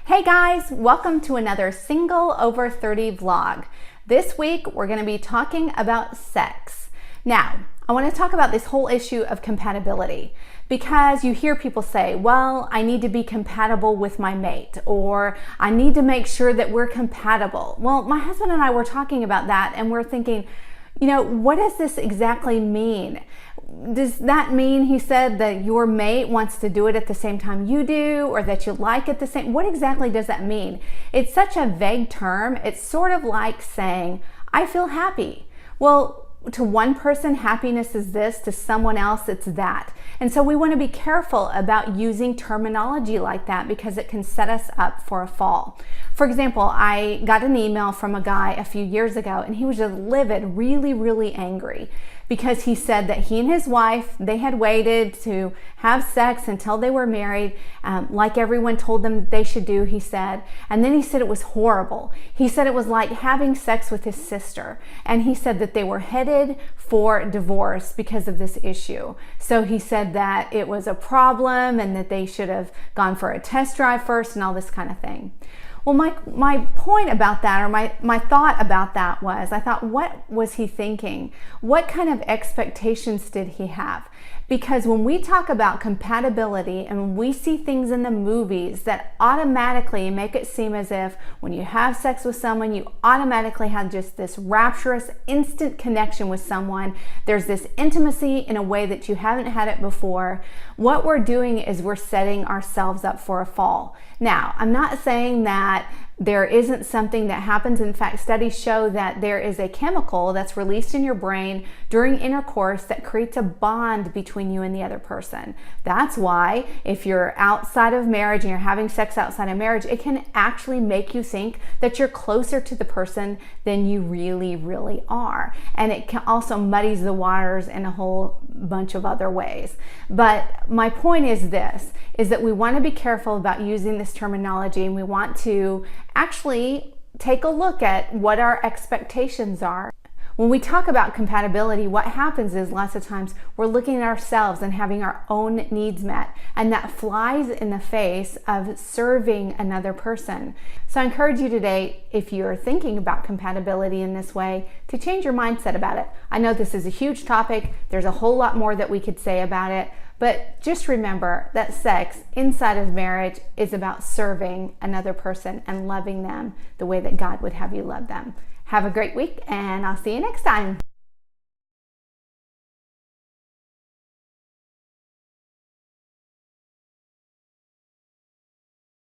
Hey guys, welcome to another Single Over 30 vlog. This week we're going to be talking about sex. Now, I want to talk about this whole issue of compatibility because you hear people say, well, I need to be compatible with my mate, or I need to make sure that we're compatible. Well, my husband and I were talking about that and we're thinking, what does this exactly mean? Does that mean, he said, that your mate wants to do it at the same time you do, or that you like it the same? What exactly does that mean? It's such a vague term. It's sort of like saying, I feel happy. Well, to one person, happiness is this. To someone else, it's that. And so we want to be careful about using terminology like that because it can set us up for a fall. For example, I got an email from a guy a few years ago and he was just livid, really angry, because he said that he and his wife, they had waited to have sex until they were married, like everyone told them they should do, he said. And then he said it was horrible. He said it was like having sex with his sister. And he said that they were headed for divorce because of this issue. So he said that it was a problem and that they should have gone for a test drive first and all this kind of thing. Well, my point about that, or my thought about that was, I thought, what was he thinking? What kind of expectations did he have? Because when we talk about compatibility and when we see things in the movies that automatically make it seem as if when you have sex with someone, you automatically have just this rapturous, instant connection with someone. There's this intimacy in a way that you haven't had it before. What we're doing is we're setting ourselves up for a fall. Now, I'm not saying that there isn't something that happens. In fact, studies show that there is a chemical that's released in your brain during intercourse that creates a bond between you and the other person. That's why if you're outside of marriage and you're having sex outside of marriage, it can actually make you think that you're closer to the person than you really are. And it can also muddies the waters in a whole bunch of other ways. But my point is this, is that we want to be careful about using this terminology, and we want to actually take a look at what our expectations are. When we talk about compatibility, what happens is lots of times we're looking at ourselves and having our own needs met, and that flies in the face of serving another person. So I encourage you today, if you're thinking about compatibility in this way, to change your mindset about it. I know this is a huge topic. There's a whole lot more that we could say about it, but just remember that sex inside of marriage is about serving another person and loving them the way that God would have you love them. Have a great week, and I'll see you next time.